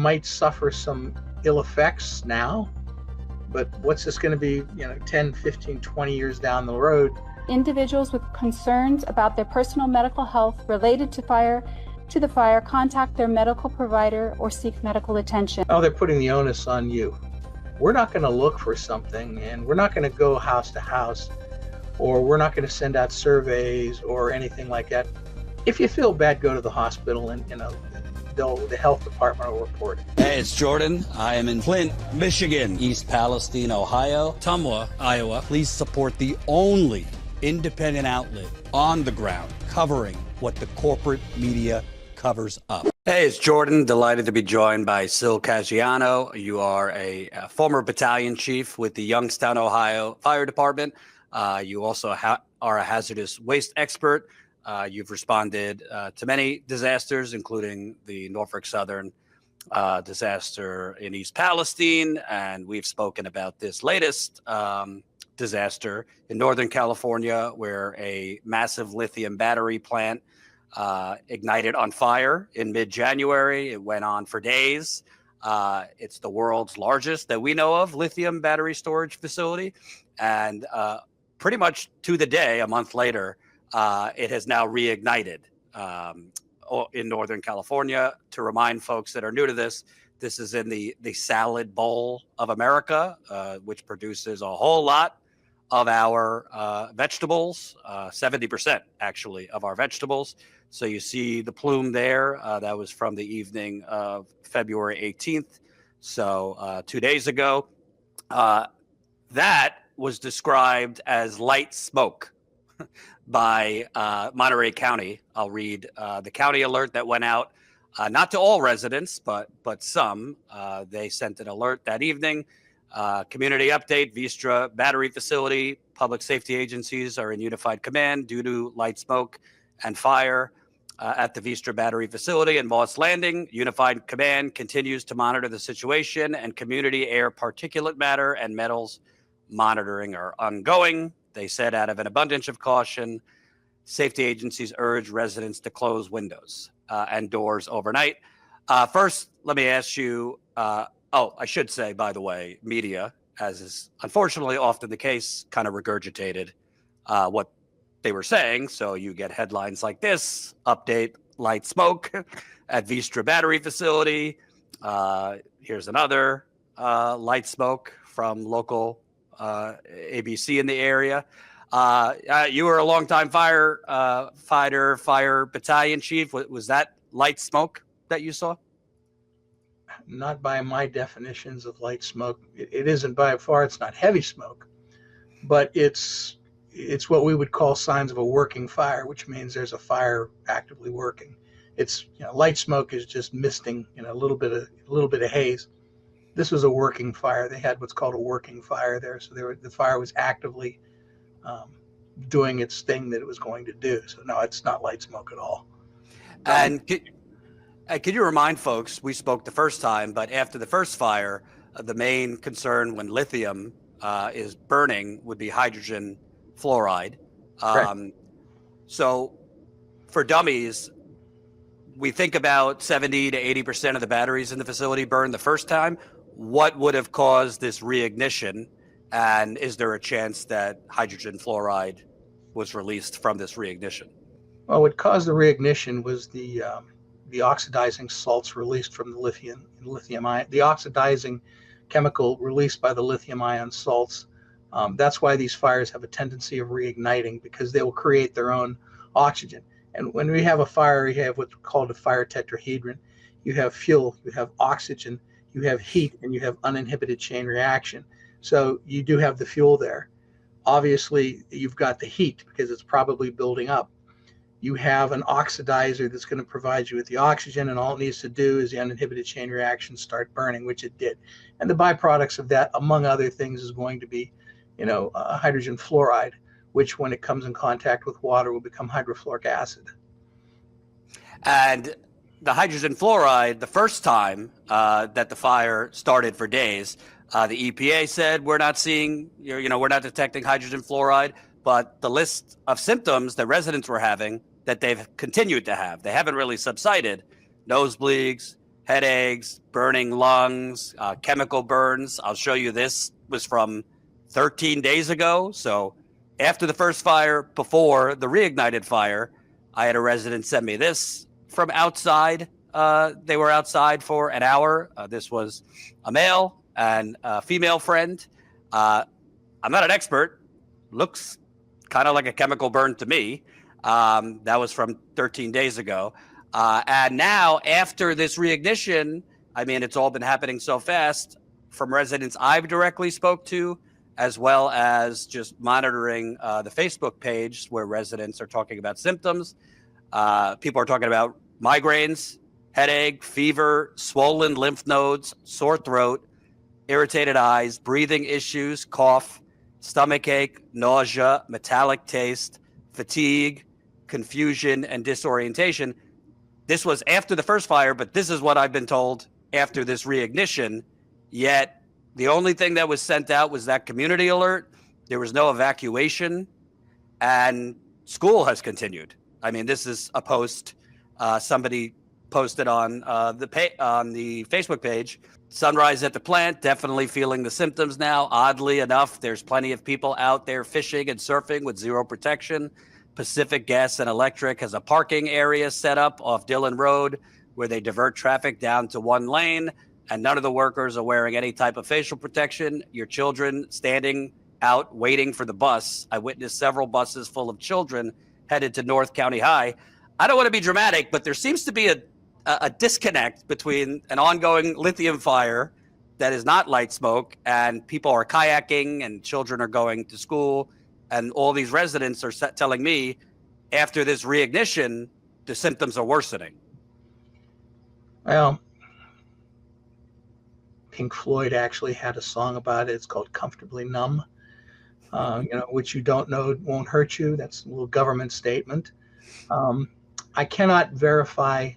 might suffer some ill effects now, but what's this going to be, 10, 15, 20 years down the road? Individuals with concerns about their personal medical health related to the fire contact their medical provider or seek medical attention. Oh, they're putting the onus on you. We're not going to look for something, and we're not going to go house to house, or we're not going to send out surveys or anything like that. If you feel bad, go to the hospital, and the health department will report it. Hey, it's Jordan. I am in Flint, Michigan, East Palestine, Ohio, Tumwa, Iowa. Please support the only independent outlet on the ground covering what the corporate media covers up. Hey, it's Jordan. Delighted to be joined by Sil Caggiano. You are a former battalion chief with the Youngstown, Ohio Fire Department. You also are a hazardous waste expert. You've responded to many disasters, including the Norfolk Southern disaster in East Palestine. And we've spoken about this latest disaster in Northern California, where a massive lithium battery plant ignited on fire in mid-January. It went on for days. It's the world's largest that we know of lithium battery storage facility. And pretty much to the day, a month later, it has now reignited in Northern California. To remind folks that are new to this, this is in the salad bowl of America, which produces a whole lot of our vegetables, 70% actually of our vegetables. So you see the plume there. That was from the evening of February 18th. So 2 days ago, that was described as light smoke by Monterey County. I'll read the county alert that went out, not to all residents, but some. They sent an alert that evening. Community update: Vistra battery facility. Public safety agencies are in unified command due to light smoke and fire at the Vistra battery facility in Moss Landing. Unified command continues to monitor the situation, and community air particulate matter and metals monitoring are ongoing. They said, out of an abundance of caution, safety agencies urge residents to close windows and doors overnight. First, let me ask you, I should say, by the way, media, as is unfortunately often the case, kind of regurgitated what they were saying. So you get headlines like this: update, light smoke at Vistra battery facility. Here's another light smoke from local ABC in the area. You were a longtime fire battalion chief. Was that light smoke that you saw? Not by my definitions of light smoke. It isn't by far. It's not heavy smoke, but it's what we would call signs of a working fire, which means there's a fire actively working. It's light smoke is just misting, a little bit of haze. This was a working fire. They had what's called a working fire there, so the fire was actively doing its thing that it was going to do. So no, it's not light smoke at all. And could you remind folks, we spoke the first time, but after the first fire, the main concern when lithium is burning would be hydrogen fluoride. So for dummies, we think about 70 to 80% of the batteries in the facility burned the first time. What would have caused this reignition? And is there a chance that hydrogen fluoride was released from this reignition? Well, what caused the reignition was the oxidizing salts released from the lithium ion, the oxidizing chemical released by the lithium ion salts. That's why these fires have a tendency of reigniting, because they will create their own oxygen. And when we have a fire, we have what's called a fire tetrahedron. You have fuel, you have oxygen, you have heat, and you have uninhibited chain reaction. So you do have the fuel there. Obviously, you've got the heat because it's probably building up. You have an oxidizer that's going to provide you with the oxygen, and all it needs to do is the uninhibited chain reaction start burning, which it did. And the byproducts of that, among other things, is going to be, hydrogen fluoride, which when it comes in contact with water will become hydrofluoric acid. And the hydrogen fluoride, the first time that the fire started for days, the EPA said we're not seeing, we're not detecting hydrogen fluoride, but the list of symptoms that residents were having that they've continued to have, they haven't really subsided: nosebleeds, headaches, burning lungs, chemical burns. I'll show you this was from 13 days ago. So after the first fire, before the reignited fire, I had a resident send me this from outside. They were outside for an hour. This was a male and a female friend. I'm not an expert. Looks kind of like a chemical burn to me. That was from 13 days ago. And now, after this reignition, I mean, it's all been happening so fast from residents I've directly spoke to, as well as just monitoring the Facebook page where residents are talking about symptoms. People are talking about migraines, headache, fever, swollen lymph nodes, sore throat, irritated eyes, breathing issues, cough, stomach ache, nausea, metallic taste, fatigue, confusion, and disorientation. This was after the first fire, but this is what I've been told after this reignition. Yet the only thing that was sent out was that community alert. There was no evacuation, and school has continued. I mean, this is a post somebody posted on the Facebook page. Sunrise at the plant, definitely feeling the symptoms now. Oddly enough, there's plenty of people out there fishing and surfing with zero protection. Pacific Gas and Electric has a parking area set up off Dillon Road where they divert traffic down to one lane, and none of the workers are wearing any type of facial protection. Your children standing out waiting for the bus. I witnessed several buses full of children headed to North County High. I don't want to be dramatic, but there seems to be a disconnect between an ongoing lithium fire that is not light smoke, and people are kayaking and children are going to school. And all these residents are telling me after this reignition, the symptoms are worsening. Well, Pink Floyd actually had a song about it. It's called Comfortably Numb, which you don't know won't hurt you. That's a little government statement. I cannot verify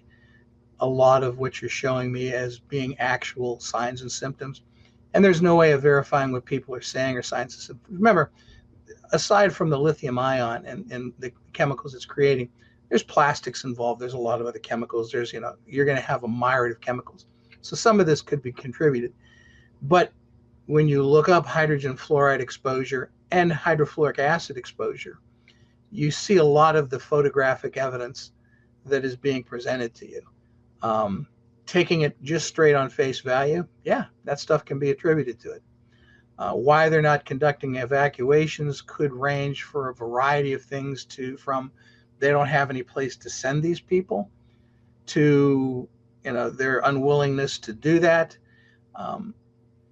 a lot of what you're showing me as being actual signs and symptoms. And there's no way of verifying what people are saying or signs and symptoms. Remember, aside from the lithium ion and the chemicals it's creating, there's plastics involved. There's a lot of other chemicals. There's, you're going to have a myriad of chemicals. So some of this could be contributed. But when you look up hydrogen fluoride exposure and hydrofluoric acid exposure, you see a lot of the photographic evidence that is being presented to you. Taking it just straight on face value, yeah, that stuff can be attributed to it. Why they're not conducting evacuations could range for a variety of things, from they don't have any place to send these people to their unwillingness to do that,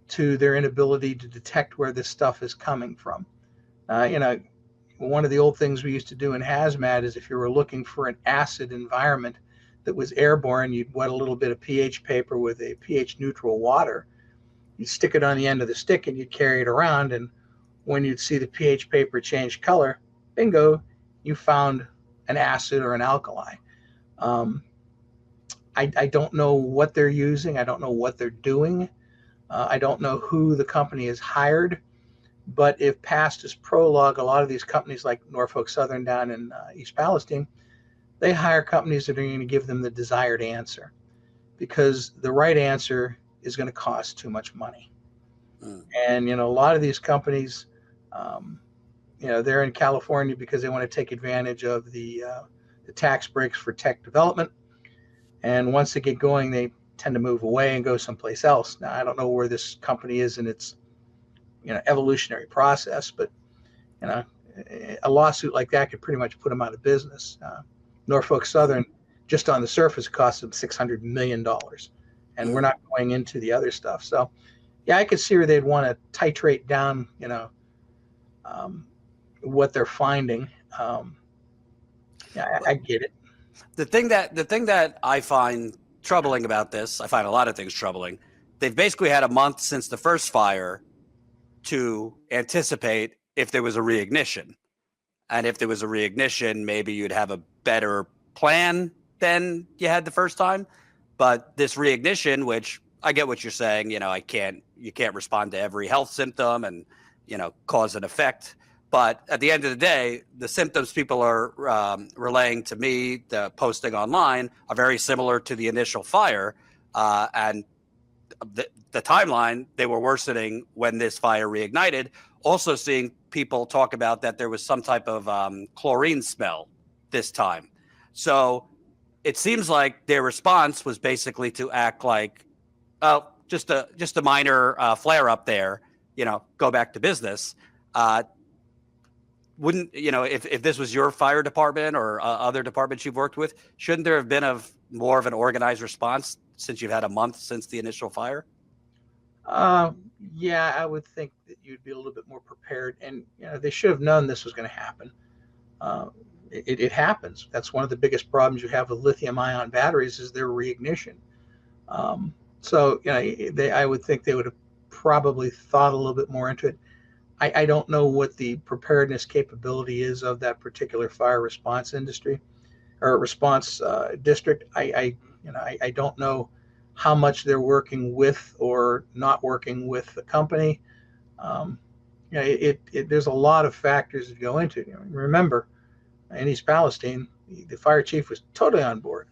to their inability to detect where this stuff is coming from. One of the old things we used to do in hazmat is if you were looking for an acid environment that was airborne, you'd wet a little bit of pH paper with a pH neutral water. You'd stick it on the end of the stick and you'd carry it around, and when you'd see the pH paper change color, bingo, you found an acid or an alkali. I don't know what they're using. I don't know what they're doing. I don't know who the company has hired, but if past is prologue, a lot of these companies like Norfolk Southern down in East Palestine, they hire companies that are going to give them the desired answer, because the right answer is going to cost too much money. And, a lot of these companies, they're in California because they want to take advantage of the tax breaks for tech development. And once they get going, they tend to move away and go someplace else. Now, I don't know where this company is in its, evolutionary process, but, a lawsuit like that could pretty much put them out of business. Norfolk Southern, just on the surface, cost them $600 million. And we're not going into the other stuff. So, yeah, I could see where they'd want to titrate down, what they're finding. Yeah, I get it. The thing that I find troubling about this, I find a lot of things troubling. They've basically had a month since the first fire to anticipate if there was a reignition. And if there was a reignition, maybe you'd have a better plan than you had the first time. But this reignition, which I get what you're saying, you can't respond to every health symptom and, cause and effect. But at the end of the day, the symptoms people are relaying to me, the posting online, are very similar to the initial fire, And the timeline, they were worsening when this fire reignited. Also seeing people talk about that there was some type of chlorine smell this time. So it seems like their response was basically to act like, oh, just a minor flare up there, go back to business. Wouldn't, if this was your fire department or other departments you've worked with, shouldn't there have been more of an organized response since you've had a month since the initial fire? Yeah, I would think that you'd be a little bit more prepared, and they should have known this was going to happen. It happens. That's one of the biggest problems you have with lithium-ion batteries is their reignition. So I would think they would have probably thought a little bit more into it. I don't know what the preparedness capability is of that particular fire response industry or response district. I don't know how much they're working with or not working with the company. There's a lot of factors that go into it. Remember, in East Palestine, the fire chief was totally on board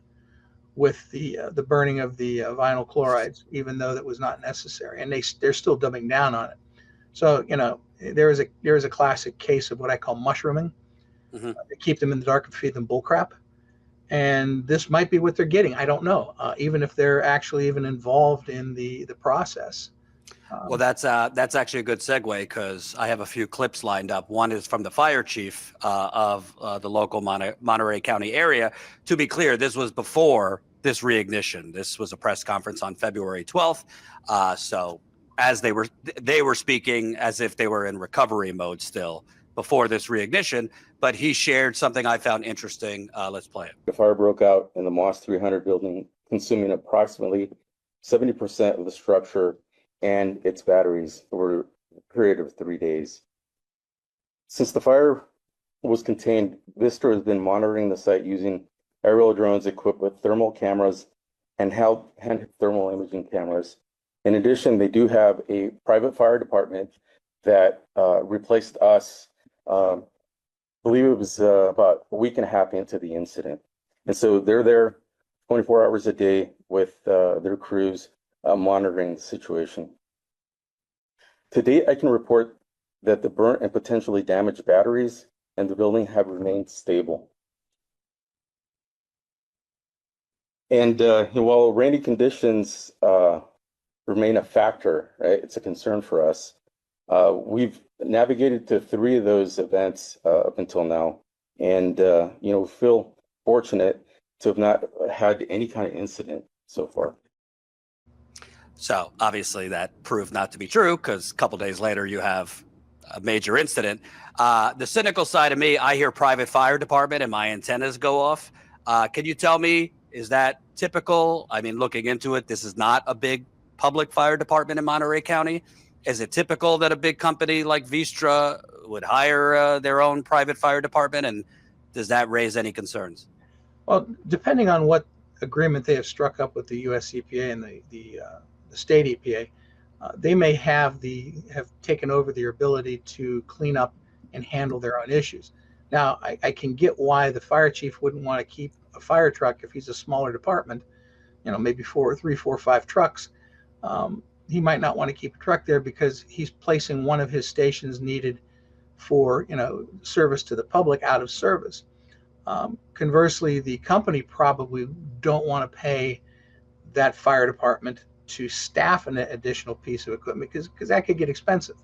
with the burning of the vinyl chlorides, even though that was not necessary, and they're still dumbing down on it. So there is a classic case of what I call mushrooming. Mm-hmm. They keep them in the dark and feed them bullcrap. And this might be what they're getting. I don't know, even if they're actually even involved in the process. Well, that's actually a good segue because I have a few clips lined up. One is from the fire chief of the local Monterey County area. To be clear, this was before this reignition. This was a press conference on February 12th. So as they were speaking as if they were in recovery mode still before this reignition, but he shared something I found interesting. Let's play it. The fire broke out in the Moss 300 building, consuming approximately 70% of the structure and its batteries over a period of 3 days. Since the fire was contained, Vistra has been monitoring the site using aerial drones equipped with thermal cameras and hand thermal imaging cameras. In addition, they do have a private fire department that replaced us, I believe it was about a week and a half into the incident. And so they're there 24 hours a day with their crews monitoring the situation. To date, I can report that the burnt and potentially damaged batteries in the building have remained stable. And while rainy conditions remain a factor, right, it's a concern for us. We've navigated to 3 of those events up until now, and we feel fortunate to have not had any kind of incident so far. So obviously that proved not to be true because a couple days later you have a major incident. The cynical side of me, I hear private fire department and my antennas go off. Can you tell me, is that typical? I mean, looking into it, this is not a big public fire department in Monterey County. Is it typical that a big company like Vistra would hire their own private fire department? And does that raise any concerns? Well, depending on what agreement they have struck up with the U.S. EPA and the state EPA, they may have taken over the ability to clean up and handle their own issues. Now, I can get why the fire chief wouldn't want to keep a fire truck if he's a smaller department, maybe 3, 4, 5 trucks. He might not want to keep a truck there because he's placing one of his stations needed for service to the public out of service. Conversely, the company probably don't want to pay that fire department to staff an additional piece of equipment because that could get expensive.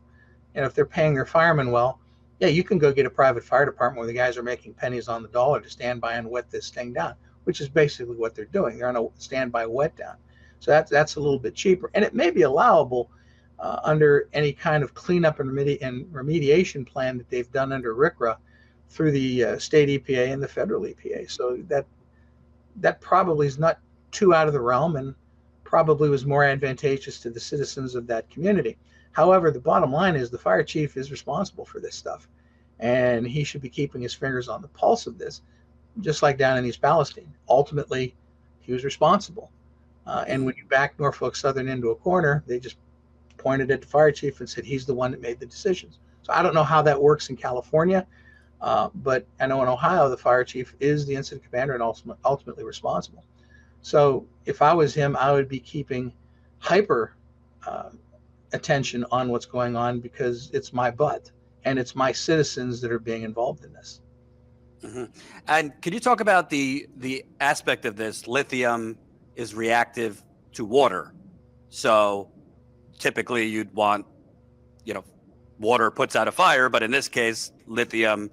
And if they're paying their firemen well, yeah, you can go get a private fire department where the guys are making pennies on the dollar to stand by and wet this thing down, which is basically what they're doing. They're on a standby wet down. So that's a little bit cheaper, and it may be allowable under any kind of cleanup and remediation plan that they've done under RCRA through the state EPA and the federal EPA. So that probably is not too out of the realm and probably was more advantageous to the citizens of that community. However, the bottom line is the fire chief is responsible for this stuff, and he should be keeping his fingers on the pulse of this, just like down in East Palestine. Ultimately, he was responsible. And when you back Norfolk Southern into a corner, they just pointed at the fire chief and said he's the one that made the decisions. So I don't know how that works in California, but I know in Ohio, the fire chief is the incident commander and ultimately responsible. So if I was him, I would be keeping hyper attention on what's going on, because it's my butt and it's my citizens that are being involved in this. Mm-hmm. And can you talk about the aspect of this? Lithium is reactive to water. So typically you'd want, water puts out a fire, but in this case, lithium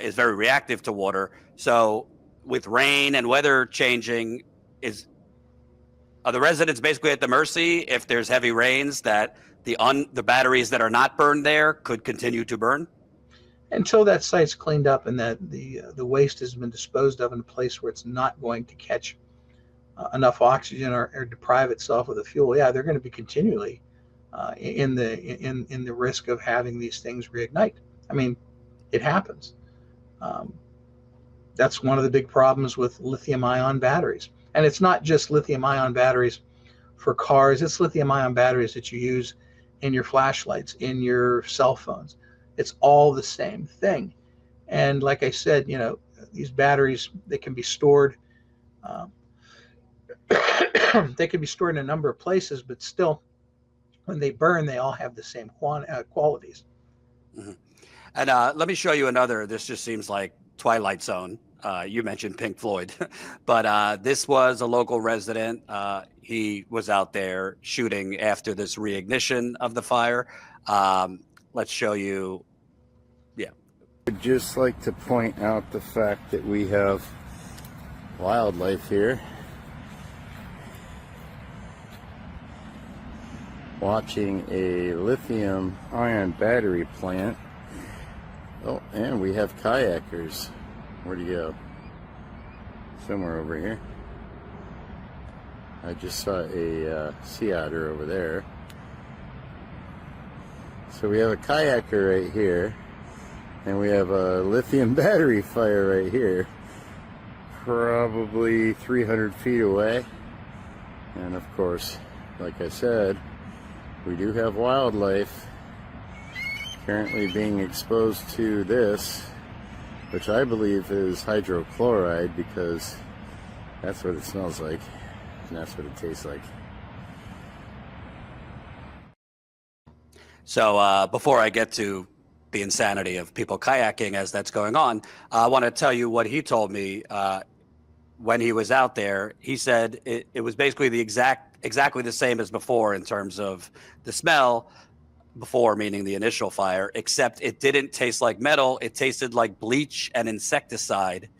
is very reactive to water. So with rain and weather changing, are the residents basically at the mercy if there's heavy rains that the batteries that are not burned there could continue to burn? Until that site's cleaned up and that the waste has been disposed of in a place where it's not going to catch enough oxygen or deprive itself of the fuel, yeah, they're going to be continually in the risk of having these things reignite. I mean, it happens. That's one of the big problems with lithium-ion batteries. And it's not just lithium-ion batteries for cars. It's lithium-ion batteries that you use in your flashlights, in your cell phones. It's all the same thing. And like I said, these batteries, they can be stored. They can be stored in a number of places, but still, when they burn, they all have the same qualities. Mm-hmm. And let me show you another. This just seems like Twilight Zone. You mentioned Pink Floyd, but this was a local resident. He was out there shooting after this reignition of the fire. Let's show you. Yeah. I'd just like to point out the fact that we have wildlife here watching a lithium-ion battery plant. Oh, and we have kayakers. Where'd he go? Somewhere over here. I just saw a sea otter over there. So we have a kayaker right here, and we have a lithium battery fire right here, probably 300 feet away. And of course, like I said, we do have wildlife currently being exposed to this, which I believe is hydrochloride, because that's what it smells like and that's what it tastes like. So before I get to the insanity of people kayaking as that's going on, I want to tell you what he told me when he was out there. He said it was basically exactly the same as before in terms of the smell. Before, meaning the initial fire, except it didn't taste like metal. It tasted like bleach and insecticide,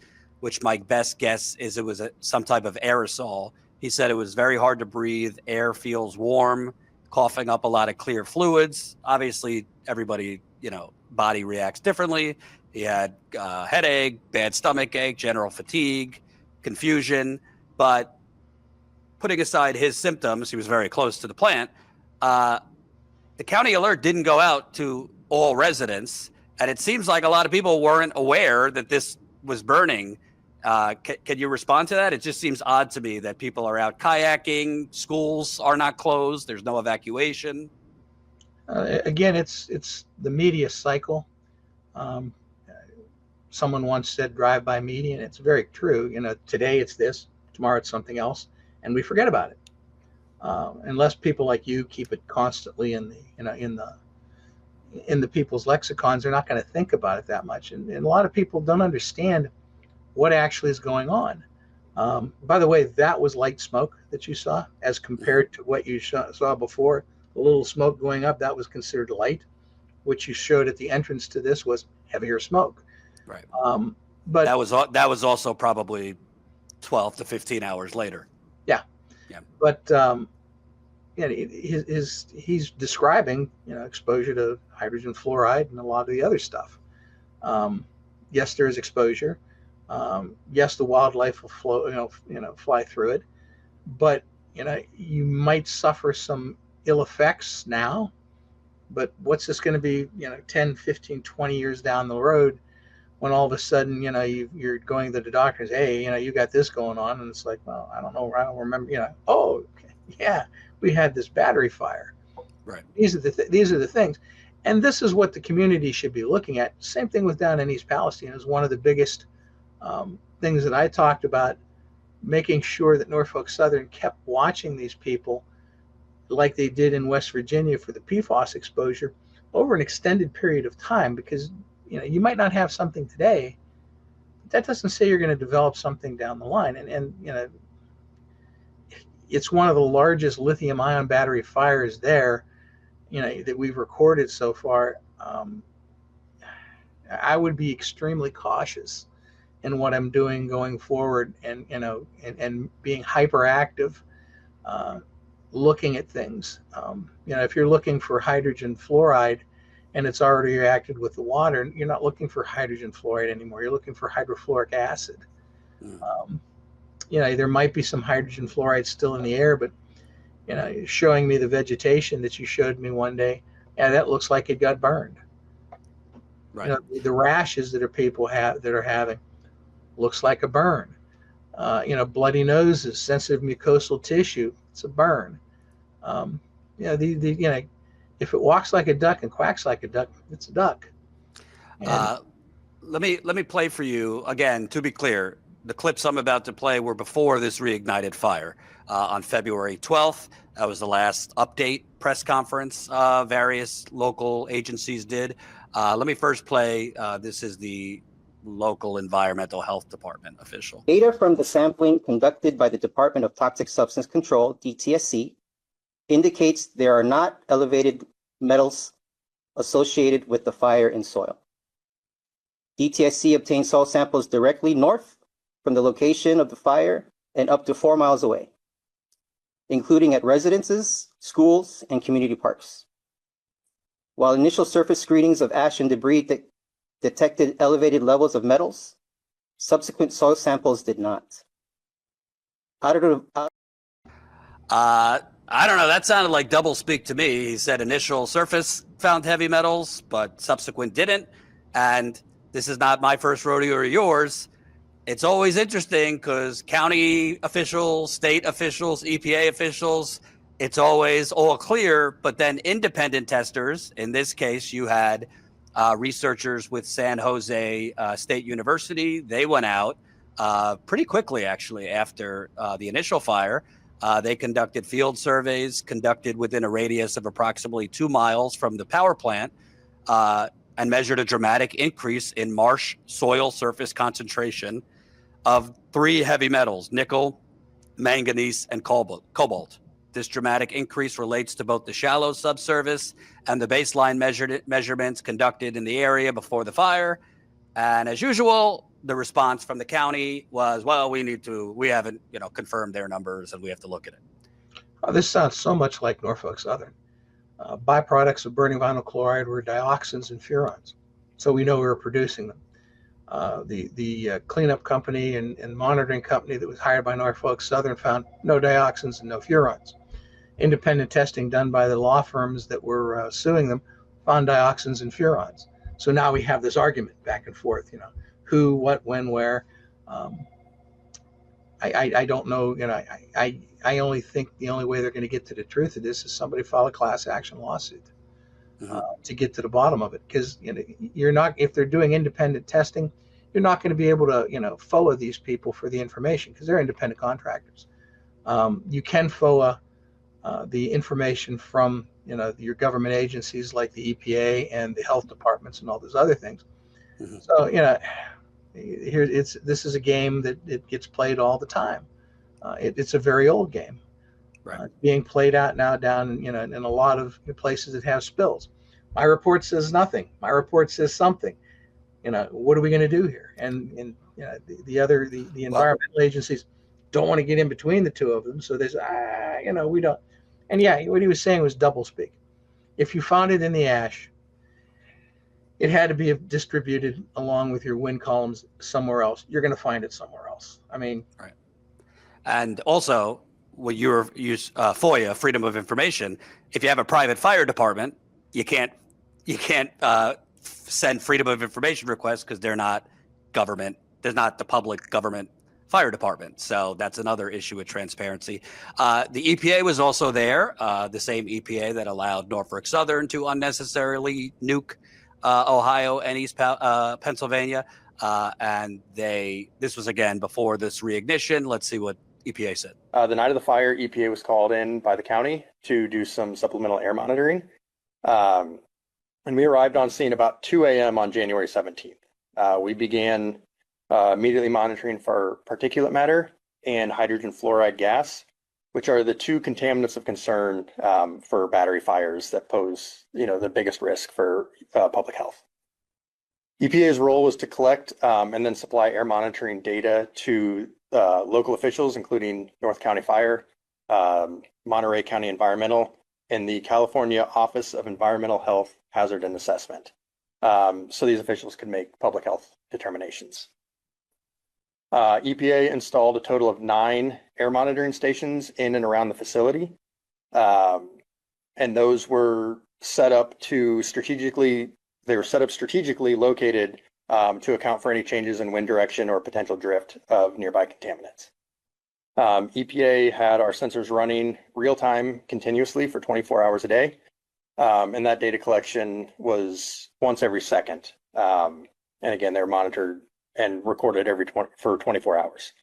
which my best guess is it was some type of aerosol. He said it was very hard to breathe. Air feels warm, coughing up a lot of clear fluids. Obviously, everybody, body reacts differently. He had headache, bad stomach ache, general fatigue, confusion. But putting aside his symptoms, he was very close to the plant. The county alert didn't go out to all residents, and it seems like a lot of people weren't aware that this was burning. Can you respond to that? It just seems odd to me that people are out kayaking, schools are not closed, there's no evacuation. Again, it's the media cycle. Someone once said drive-by media, and it's very true. Today it's this, tomorrow it's something else, and we forget about it. Unless people like you keep it constantly in the people's lexicons, they're not going to think about it that much. And a lot of people don't understand what actually is going on. By the way, that was light smoke that you saw as compared to what you saw before. The little smoke going up, that was considered light. What you showed at the entrance to this was heavier smoke. Right. But that was also probably 12 to 15 hours later. Yeah. Yeah. But he's describing exposure to hydrogen fluoride and a lot of the other stuff. Yes, there is exposure. Yes, the wildlife will fly through it, but you might suffer some ill effects now. But what's this going to be 10, 15, 20 years down the road, when all of a sudden you're going to the doctor and say, hey, you got this going on, and it's like, well, I don't know, I don't remember. Oh, okay, yeah, we had this battery fire. Right. These are the things, and this is what the community should be looking at. Same thing with down in East Palestine is one of the biggest things that I talked about making sure that Norfolk Southern kept watching these people like they did in West Virginia for the PFAS exposure over an extended period of time, because you might not have something today. That doesn't say you're going to develop something down the line. And it's one of the largest lithium ion battery fires there, that we've recorded so far. I would be extremely cautious in what I'm doing going forward, and being hyperactive, looking at things. If you're looking for hydrogen fluoride and it's already reacted with the water, you're not looking for hydrogen fluoride anymore. You're looking for hydrofluoric acid. There might be some hydrogen fluoride still in the air, but showing me the vegetation that you showed me one day, that looks like it got burned. Right. The rashes that people that are having looks like a burn. Bloody noses, sensitive mucosal tissue, it's a burn. If it walks like a duck and quacks like a duck, it's a duck. Let me play for you again. To be clear, the clips I'm about to play were before this reignited fire on February 12th. That was the last update press conference various local agencies did. Let me first play. This is the local environmental health department official. Data from the sampling conducted by the Department of Toxic Substance Control, DTSC, indicates there are not elevated metals associated with the fire in soil. DTSC obtained soil samples directly north from the location of the fire and up to 4 miles away, including at residences, schools, and community parks. While initial surface screenings of ash and debris detected elevated levels of metals, subsequent soil samples did not. I don't know. That sounded like doublespeak to me. He said initial surface found heavy metals, but subsequent didn't. And this is not my first rodeo or yours. It's always interesting because county officials, state officials, EPA officials, it's always all clear. But then independent testers, in this case, you had researchers with San Jose State University. They went out pretty quickly, actually, after the initial fire. They conducted field surveys conducted within a radius of approximately 2 miles from the power plant and measured a dramatic increase in marsh soil surface concentration of 3 heavy metals: nickel, manganese, and cobalt. This dramatic increase relates to both the shallow subsurface and the baseline measurements conducted in the area before the fire. And as usual, the response from the county was, well, we haven't, confirmed their numbers and we have to look at it. This sounds so much like Norfolk Southern. Byproducts of burning vinyl chloride were dioxins and furans. So we know we were producing them. The cleanup company and monitoring company that was hired by Norfolk Southern found no dioxins and no furans. Independent testing done by the law firms that were suing them found dioxins and furans. So now we have this argument back and forth, who, what, when, where. I don't know. I only think the only way they're going to get to the truth of this is somebody file a class action lawsuit to get to the bottom of it. Because you're not, if they're doing independent testing, you're not going to be able to FOA these people for the information because they're independent contractors. You can FOA the information from your government agencies like the EPA and the health departments and all those other things. So this is a game that it gets played all the time. It's a very old game, right? Being played out now down in a lot of places that have spills. My report says nothing. My report says something. What are we going to do here? And the environmental agencies don't want to get in between the two of them. So there's we don't. And what he was saying was doublespeak. If you found it in the ash, it had to be distributed along with your wind columns somewhere else. You're going to find it somewhere else. I mean, right. And also, when you use FOIA, Freedom of Information, if you have a private fire department, you can't send Freedom of Information requests because they're not government. They're not the public government fire department. So that's another issue with transparency. The EPA was also there, the same EPA that allowed Norfolk Southern to unnecessarily nuke Ohio and East Pennsylvania. And this was again before this reignition. Let's see what EPA said. The night of the fire, EPA was called in by the county to do some supplemental air monitoring. And we arrived on scene about 2 a.m. on January 17th. We began immediately monitoring for particulate matter and hydrogen fluoride gas, which are the two contaminants of concern for battery fires that pose, the biggest risk for public health. EPA's role was to collect and then supply air monitoring data to local officials, including North County Fire, Monterey County Environmental, and the California Office of Environmental Health, Hazard and Assessment. So these officials could make public health determinations. EPA installed a total of 9 air monitoring stations in and around the facility. And those were set up strategically located to account for any changes in wind direction or potential drift of nearby contaminants. EPA had our sensors running real time continuously for 24 hours a day. And that data collection was once every second. And again, they're monitored and recorded for 24 hours.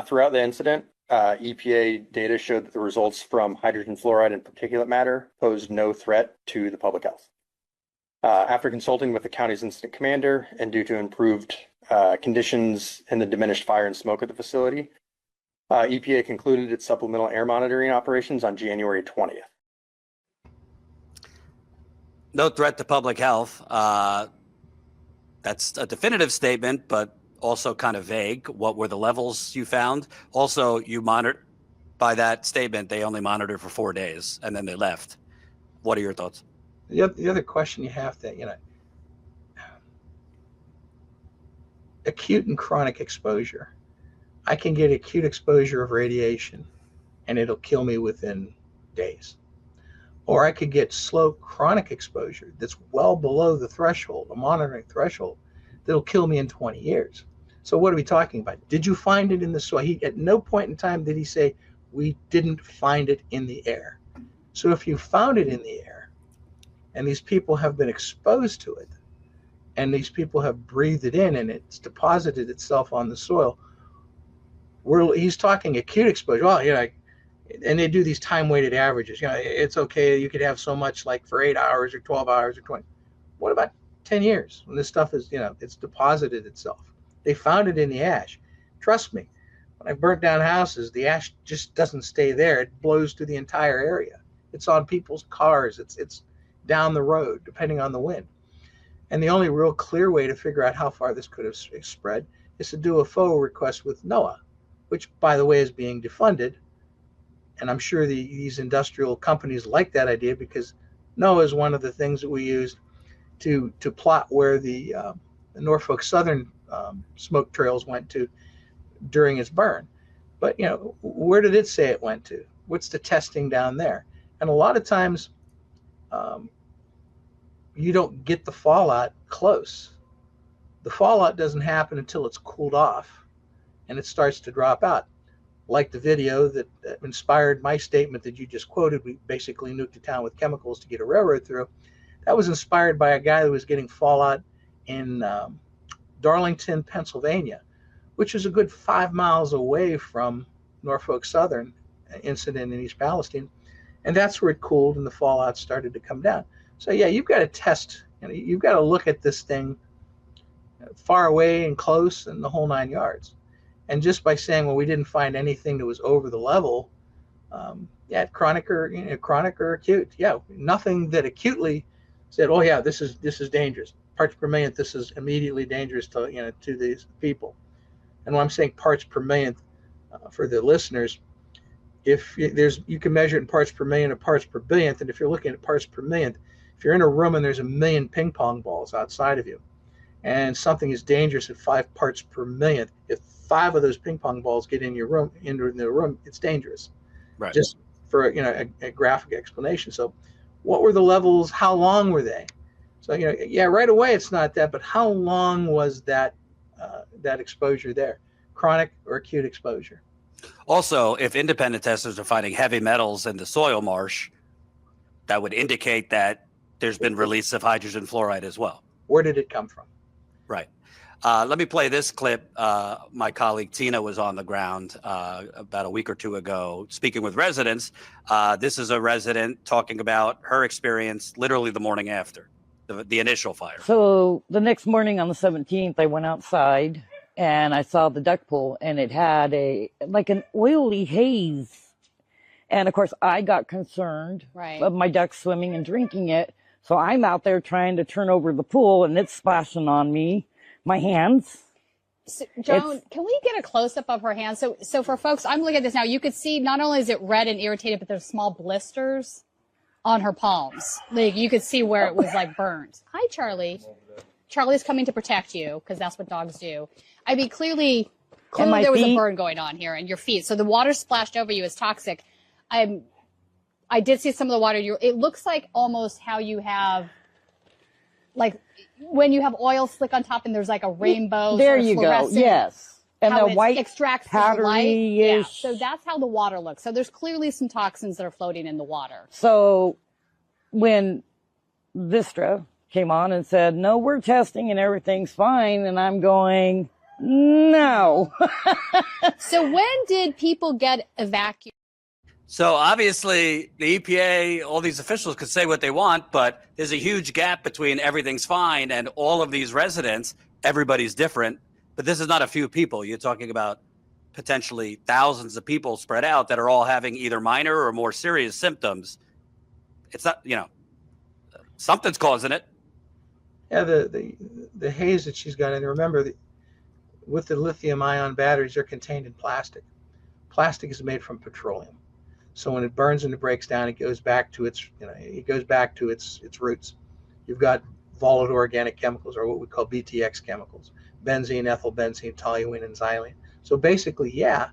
Throughout the incident, EPA data showed that the results from hydrogen fluoride and particulate matter posed no threat to the public health. After consulting with the county's incident commander and due to improved conditions and the diminished fire and smoke at the facility, EPA concluded its supplemental air monitoring operations on January 20th. No threat to public health. That's a definitive statement, but also kind of vague. What were the levels you found? Also, you monitored, by that statement, they only monitored for 4 days and then they left. What are your thoughts? The other question you have to, acute and chronic exposure. I can get acute exposure of radiation and it'll kill me within days. Or I could get slow chronic exposure that's well below the threshold, the monitoring threshold, that'll kill me in 20 years. So what are we talking about? Did you find it in the soil? At no point in time did he say, we didn't find it in the air. So if you found it in the air and these people have been exposed to it and these people have breathed it in and it's deposited itself on the soil, he's talking acute exposure. Well, and they do these time-weighted averages. It's okay. You could have so much like for 8 hours or 12 hours or 20. What about 10 years when this stuff is, it's deposited itself? They found it in the ash. Trust me, when I burnt down houses, the ash just doesn't stay there. It blows to the entire area. It's on people's cars. It's down the road, depending on the wind. And the only real clear way to figure out how far this could have spread is to do a FOA request with NOAA, which, by the way, is being defunded. And I'm sure these industrial companies like that idea because NOAA is one of the things that we used to plot where the Norfolk Southern smoke trails went to during its burn. But, where did it say it went to? What's the testing down there? And a lot of times you don't get the fallout close. The fallout doesn't happen until it's cooled off and it starts to drop out. Like the video that inspired my statement that you just quoted, we basically nuked a town with chemicals to get a railroad through. That was inspired by a guy that was getting fallout in Darlington, Pennsylvania, which is a good 5 miles away from Norfolk Southern incident in East Palestine. And that's where it cooled and the fallout started to come down. So yeah, you've got to test, you've got to look at this thing far away and close and the whole 9 yards. And just by saying, well, we didn't find anything that was over the level, chronic or acute, nothing that acutely said, oh yeah, this is dangerous. Parts per million, this is immediately dangerous to to these people. And when I'm saying parts per million for the listeners, if you can measure it in parts per million or parts per billionth, and if you're looking at parts per millionth, if you're in a room and there's 1 million ping pong balls outside of you, and something is dangerous at 5 parts per millionth, if 5 of those ping pong balls get in the room, it's dangerous. Right. Just for a graphic explanation. So, what were the levels? How long were they? So right away it's not that, but how long was that exposure there? Chronic or acute exposure? Also, if independent testers are finding heavy metals in the soil marsh, that would indicate that there's been release of hydrogen fluoride as well. Where did it come from? Right. Let me play this clip. My colleague Tina was on the ground about a week or two ago speaking with residents. This is a resident talking about her experience literally the morning after the initial fire. So the next morning on the 17th, I went outside and I saw the duck pool, and it had like an oily haze. And of course, I got concerned of my ducks swimming and drinking it. So I'm out there trying to turn over the pool, and it's splashing on me, my hands. So, Joan, can we get a close-up of her hands? So for folks, I'm looking at this now. You could see not only is it red and irritated, but there's small blisters on her palms. Like you could see where it was like burnt. Hi, Charlie. Charlie's coming to protect you because that's what dogs do. I mean, clearly there was a burn going on here in your feet. So the water splashed over you is toxic. I did see some of the water. It looks like almost how you have, like when you have oil slick on top and there's like a rainbow. There you go. Yes. And how the white extracts the light. Yeah. powdery-ish. So that's how the water looks. So there's clearly some toxins that are floating in the water. So when Vistra came on and said, no, we're testing and everything's fine, and I'm going, no. So when did people get evacuated? So obviously the EPA, all these officials could say what they want, but there's a huge gap between everything's fine and all of these residents. Everybody's different, but this is not a few people. You're talking about potentially thousands of people spread out that are all having either minor or more serious symptoms. It's not, something's causing it. Yeah, the haze that she's got in there. Remember, with the lithium ion batteries, they're contained in plastic. Plastic is made from petroleum. So when it burns and it breaks down, it goes back to its roots. You've got volatile organic chemicals, or what we call BTX chemicals: benzene, ethylbenzene, toluene, and xylene. So basically, yeah,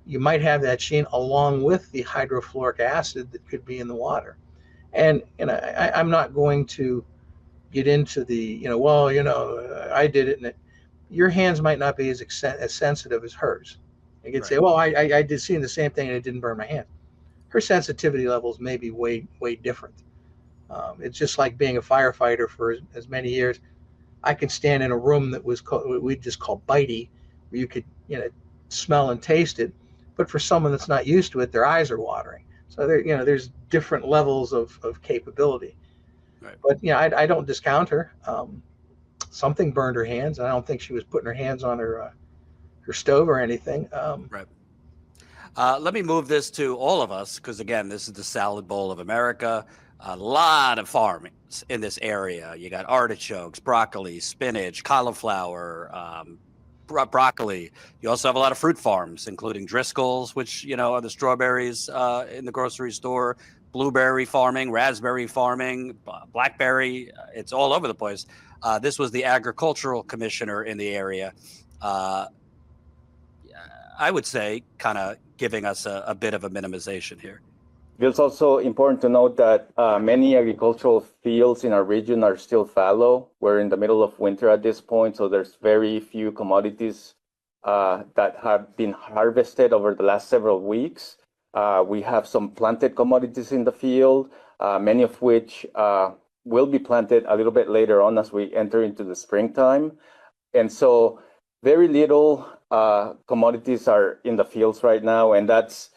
you might have that sheen along with the hydrofluoric acid that could be in the water. And I'm not going to get into the I did it, and your hands might not be as sensitive as hers. You could say, well, I did see the same thing and it didn't burn my hand. Her sensitivity levels may be way different. It's just like being a firefighter for as many years. I can stand in a room that was we just call bitey, where you could smell and taste it, but for someone that's not used to it, their eyes are watering. So there's different levels of capability. Right. But I don't discount her. Something burned her hands, and I don't think she was putting her hands on her stove or anything. Right. Let me move this to all of us, because again, this is the salad bowl of America. A lot of farms in this area. You got artichokes, broccoli, spinach, cauliflower, broccoli. You also have a lot of fruit farms, including Driscoll's, which are the strawberries in the grocery store, blueberry farming, raspberry farming, blackberry. It's all over the place. This was the agricultural commissioner in the area. I would say kind of giving us a bit of a minimization here. It's also important to note that many agricultural fields in our region are still fallow. We're in the middle of winter at this point, so there's very few commodities that have been harvested over the last several weeks. We have some planted commodities in the field, many of which will be planted a little bit later on as we enter into the springtime. And so very little commodities are in the fields right now, and that's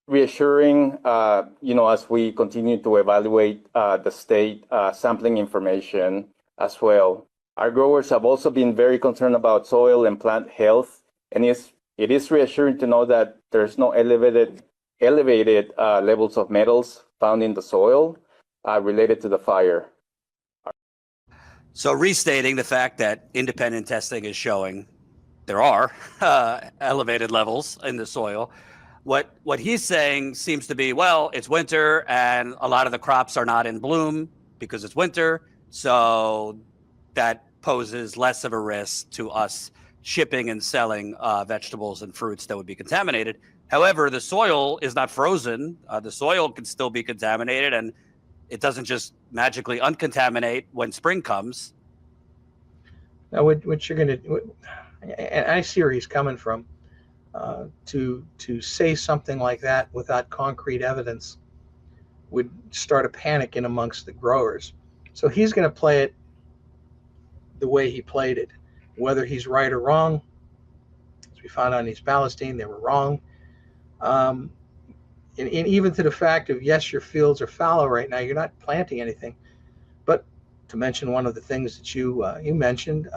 reassuring, as we continue to evaluate the state sampling information as well. Our growers have also been very concerned about soil and plant health, and it is reassuring to know that there's no elevated levels of metals found in the soil related to the fire. So restating the fact that independent testing is showing there are elevated levels in the soil. What he's saying seems to be, well, it's winter and a lot of the crops are not in bloom because it's winter. So that poses less of a risk to us shipping and selling vegetables and fruits that would be contaminated. However, the soil is not frozen. The soil can still be contaminated, and it doesn't just magically uncontaminate when spring comes. Now, what you're going to, and I see where he's coming from, to say something like that without concrete evidence would start a panic in amongst the growers. So he's going to play it the way he played it. Whether he's right or wrong, as we found out in East Palestine, they were wrong. And even to the fact of, yes, your fields are fallow right now, you're not planting anything. But to mention one of the things that you mentioned,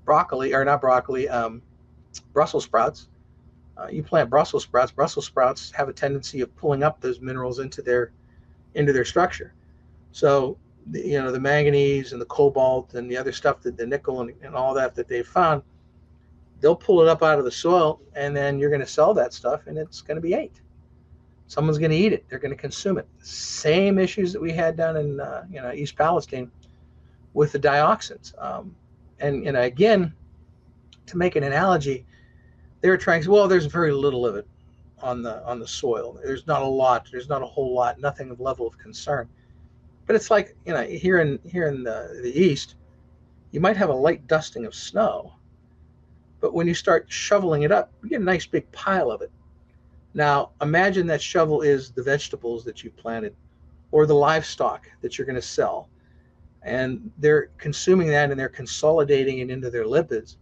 broccoli, or not broccoli, Brussels sprouts. You plant Brussels sprouts. Brussels sprouts have a tendency of pulling up those minerals into their structure. So, the manganese and the cobalt and the other stuff, that the nickel and all that they've found, they'll pull it up out of the soil, and then you're going to sell that stuff, and it's going to be ate. Someone's going to eat it. They're going to consume it. Same issues that we had down in East Palestine with the dioxins. And again, to make an analogy, they were trying to say, well, there's very little of it on the soil. There's not a lot. There's not a whole lot. Nothing of level of concern. But it's like, here in the East, you might have a light dusting of snow, but when you start shoveling it up, you get a nice big pile of it. Now, imagine that shovel is the vegetables that you planted or the livestock that you're going to sell, and they're consuming that and they're consolidating it into their lipids.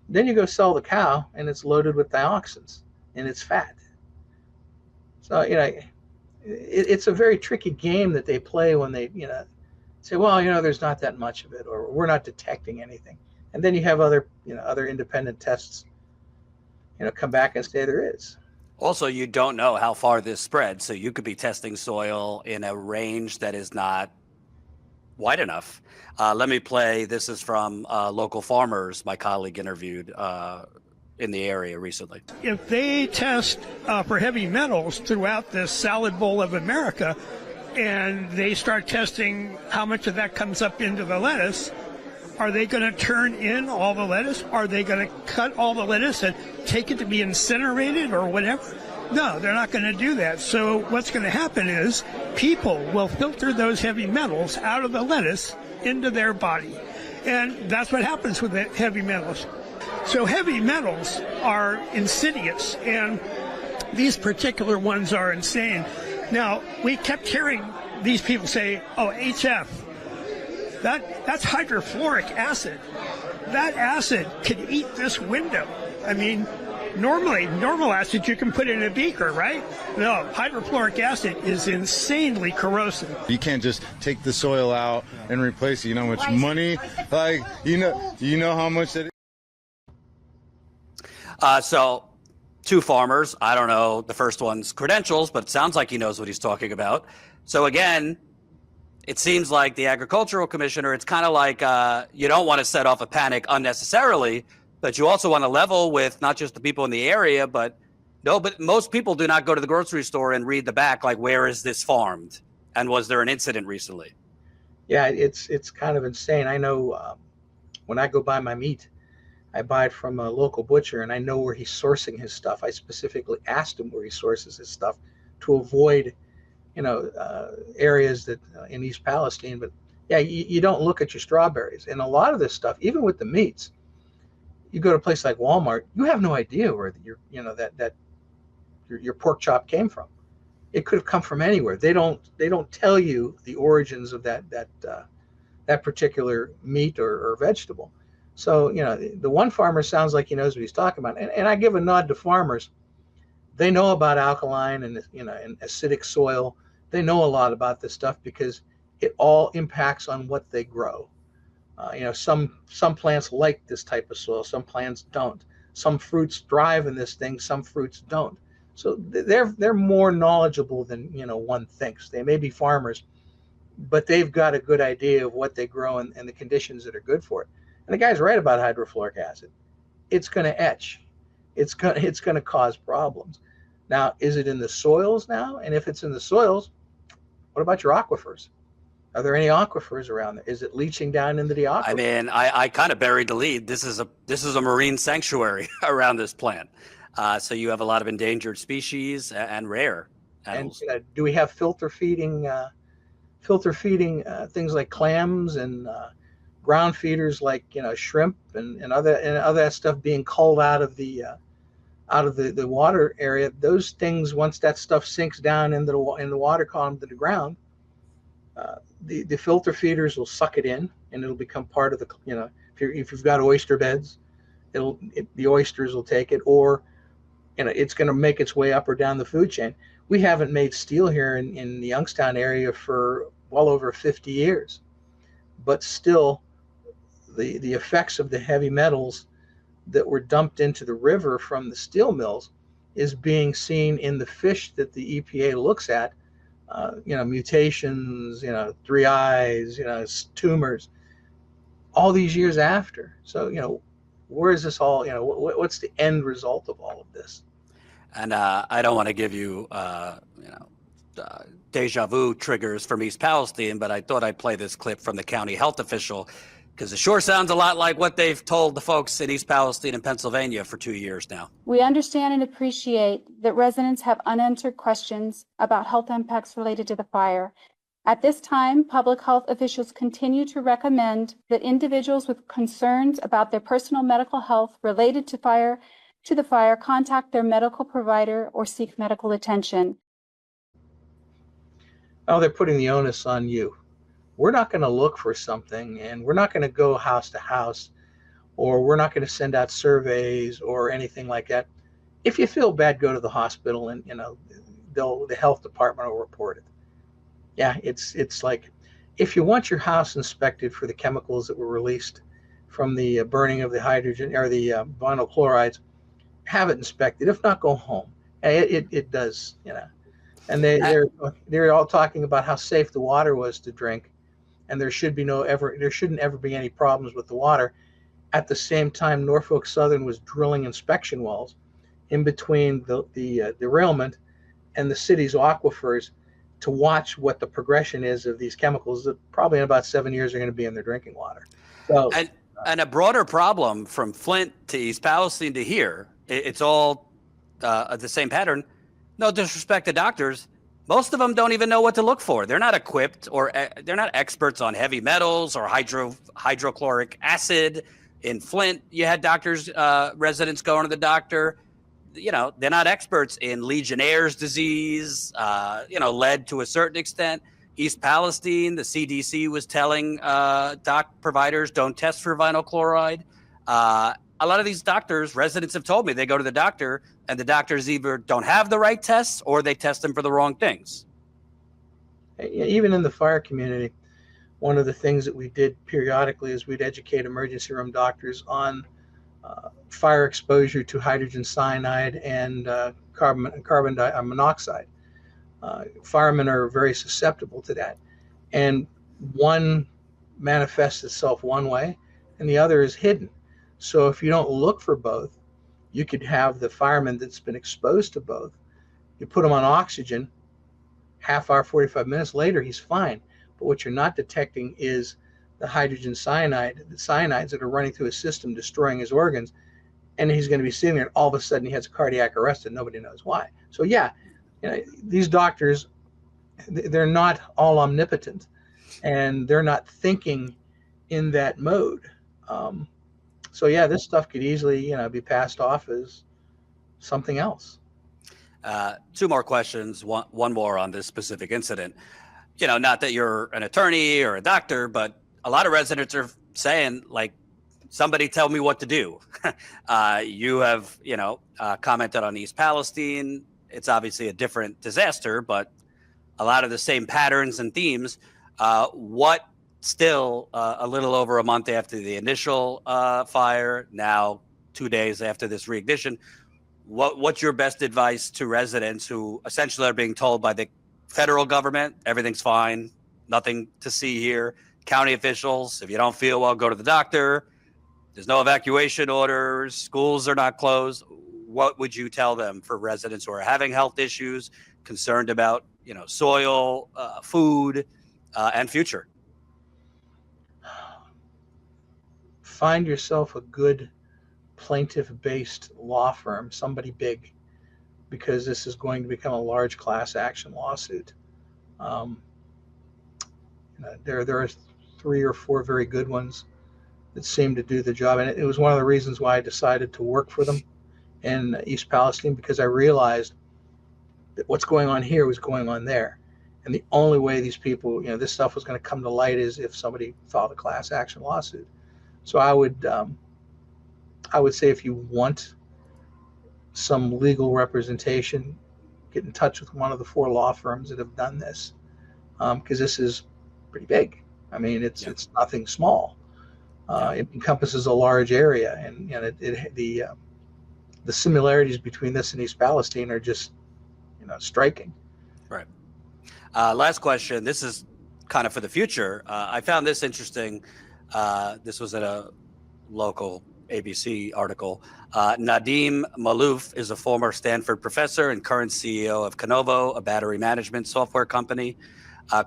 Then you go sell the cow, and it's loaded with dioxins and it's fat. So, it's a very tricky game that they play when they, say, well, there's not that much of it, or we're not detecting anything. And then you have other independent tests, come back and say there is. Also, you don't know how far this spreads, so you could be testing soil in a range that is not wide enough. Let me play. This is from local farmers my colleague interviewed in the area recently. If they test for heavy metals throughout this salad bowl of America, and they start testing how much of that comes up into the lettuce, are they going to turn in all the lettuce? Are they going to cut all the lettuce and take it to be incinerated or whatever? No, they're not going to do that. So what's going to happen is people will filter those heavy metals out of the lettuce into their body. And that's what happens with the heavy metals. So heavy metals are insidious, and these particular ones are insane. Now, we kept hearing these people say, oh, HF. That's hydrofluoric acid. That acid can eat this window. I mean, normal acid you can put in a beaker, right? No, hydrofluoric acid is insanely corrosive. You can't just take the soil out and replace it. You know how much money, you know how much that is? So, two farmers. I don't know the first one's credentials, but it sounds like he knows what he's talking about. So again, it seems like the agricultural commissioner, it's kind of like you don't want to set off a panic unnecessarily, but you also want to level with not just the people in the area, but most people do not go to the grocery store and read the back, like, where is this farmed? And was there an incident recently? Yeah, it's kind of insane. I know when I go buy my meat, I buy it from a local butcher, and I know where he's sourcing his stuff. I specifically asked him where he sources his stuff to avoid areas that in East Palestine. But yeah, you don't look at your strawberries, and a lot of this stuff, even with the meats, you go to a place like Walmart, you have no idea where your pork chop came from. It could have come from anywhere. They don't tell you the origins of that particular meat or vegetable. So the one farmer sounds like he knows what he's talking about, and I give a nod to farmers. They know about alkaline and and acidic soil. They know a lot about this stuff because it all impacts on what they grow. Some plants like this type of soil, some plants don't. Some fruits thrive in this thing, some fruits don't. So they're more knowledgeable than one thinks. They may be farmers, but they've got a good idea of what they grow and the conditions that are good for it. And the guy's right about hydrofluoric acid. It's going to etch. It's going to cause problems. Now, is it in the soils now? And if it's in the soils, what about your aquifers? Are there any aquifers around there? Is it leaching down into the aquifer? I mean, I kind of buried the lead. This is a marine sanctuary around this plant. So you have a lot of endangered species and rare animals. And do we have filter feeding things like clams and ground feeders like shrimp and other stuff being culled out of the water area? Those things, once that stuff sinks down in the water column to the ground, the filter feeders will suck it in, and it'll become part of the if you've got oyster beds, the oysters will take it, or it's going to make its way up or down the food chain. We haven't made steel here in the Youngstown area for well over 50 years, but still the effects of the heavy metals that were dumped into the river from the steel mills is being seen in the fish that the EPA looks at, mutations, 3 eyes, tumors, all these years after. So, where is this all, what's the end result of all of this? And I don't want to give you, deja vu triggers from East Palestine, but I thought I'd play this clip from the county health official, because it sure sounds a lot like what they've told the folks in East Palestine and Pennsylvania for 2 years now. We understand and appreciate that residents have unanswered questions about health impacts related to the fire. At this time, public health officials continue to recommend that individuals with concerns about their personal medical health related to the fire contact their medical provider or seek medical attention. Oh, they're putting the onus on you. We're not going to look for something, and we're not going to go house to house, or we're not going to send out surveys or anything like that. If you feel bad, go to the hospital, and the health department will report it. Yeah, it's like, if you want your house inspected for the chemicals that were released from the burning of the hydrogen or the vinyl chlorides, have it inspected. If not, go home. It does, And they're all talking about how safe the water was to drink, and there shouldn't ever be any problems with the water. At the same time, Norfolk Southern was drilling inspection wells in between the derailment and the city's aquifers to watch what the progression is of these chemicals that probably in about 7 years are going to be in their drinking water. So, and a broader problem from Flint to East Palestine to here, it's all the same pattern. No disrespect to doctors. Most of them don't even know what to look for. They're not equipped, or they're not experts on heavy metals or hydrochloric acid. In Flint, you had doctors, residents going to the doctor. They're not experts in Legionnaire's disease, lead to a certain extent. East Palestine, the CDC was telling doc providers, don't test for vinyl chloride. A lot of these doctors, residents have told me they go to the doctor and the doctors either don't have the right tests or they test them for the wrong things. Even in the fire community, one of the things that we did periodically is we'd educate emergency room doctors on fire exposure to hydrogen cyanide and carbon monoxide. Firemen are very susceptible to that. And one manifests itself one way and the other is hidden. So if you don't look for both, you could have the fireman that's been exposed to both. You put him on oxygen, half hour, 45 minutes later, he's fine. But what you're not detecting is the hydrogen cyanide, the cyanides that are running through his system, destroying his organs. And he's going to be sitting there, and all of a sudden he has a cardiac arrest and nobody knows why. So yeah, these doctors, they're not all omnipotent, and they're not thinking in that mode. So yeah, this stuff could easily, be passed off as something else. 2 more questions, one more on this specific incident. Not that you're an attorney or a doctor, but a lot of residents are saying, like, somebody tell me what to do. You have, commented on East Palestine. It's obviously a different disaster, but a lot of the same patterns and themes. What still a little over a month after the initial fire, now 2 days after this reignition, what's your best advice to residents who essentially are being told by the federal government, everything's fine, nothing to see here, county officials, if you don't feel well, go to the doctor, there's no evacuation orders, schools are not closed? What would you tell them for residents who are having health issues, concerned about, soil, food, and future? Find yourself a good plaintiff-based law firm, somebody big, because this is going to become a large class action lawsuit. There are 3 or 4 very good ones that seem to do the job, and it was one of the reasons why I decided to work for them in East Palestine, because I realized that what's going on here was going on there, and the only way these people, this stuff was going to come to light is if somebody filed a class action lawsuit. So I would say if you want some legal representation, get in touch with one of the 4 law firms that have done this, because this is pretty big. I mean, it's nothing small. It encompasses a large area, and the similarities between this and East Palestine are just striking. Right. Last question. This is kind of for the future. I found this interesting. This was in a local ABC article. Nadim Malouf is a former Stanford professor and current CEO of Canovo, a battery management software company.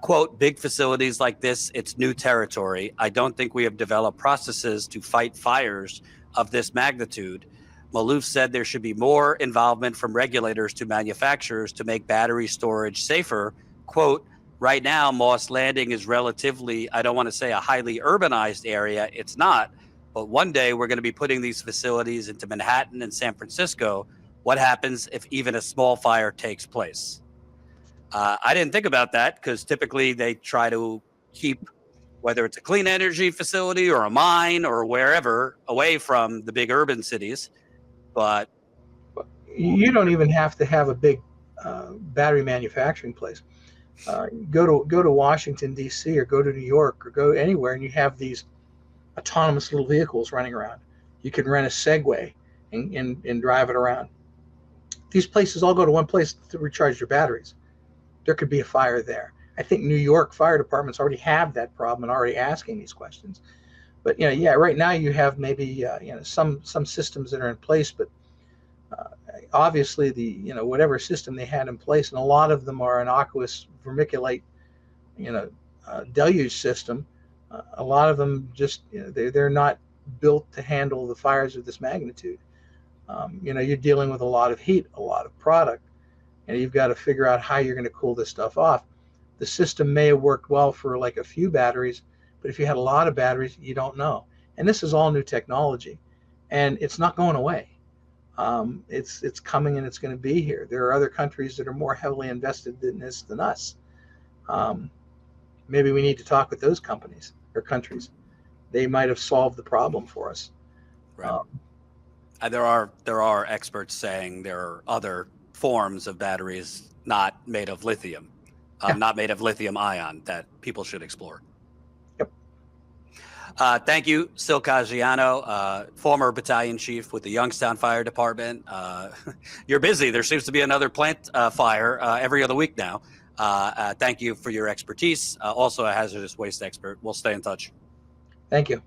Quote, big facilities like this, it's new territory. I don't think we have developed processes to fight fires of this magnitude. Malouf said there should be more involvement from regulators to manufacturers to make battery storage safer. Quote, right now, Moss Landing is relatively, I don't want to say a highly urbanized area. It's not. But one day we're going to be putting these facilities into Manhattan and San Francisco. What happens if even a small fire takes place? I didn't think about that because typically they try to keep, whether it's a clean energy facility or a mine or wherever, away from the big urban cities. But you don't even have to have a big battery manufacturing place. Go to Washington, D.C., or go to New York, or go anywhere, and you have these autonomous little vehicles running around. You can rent a Segway and drive it around. These places all go to one place to recharge your batteries. There could be a fire there. I think New York fire departments already have that problem and already asking these questions. But right now you have maybe some systems that are in place, but obviously the whatever system they had in place, and a lot of them are innocuous vermiculite deluge system. A lot of them just they're not built to handle the fires of this magnitude. You're dealing with a lot of heat, a lot of product, and you've got to figure out how you're going to cool this stuff off. The system may have worked well for like a few batteries, but if you had a lot of batteries, you don't know. And this is all new technology, and it's not going away. It's coming, and it's going to be here. There are other countries that are more heavily invested in this than us. Maybe we need to talk with those companies or countries. They might have solved the problem for us. Right. There are experts saying there are other forms of batteries not made of lithium, not made of lithium ion, that people should explore. Yep. Thank you, Sil Caggiano, former battalion chief with the Youngstown Fire Department. You're busy. There seems to be another plant fire every other week now. Thank you for your expertise. Also a hazardous waste expert. We'll stay in touch. Thank you.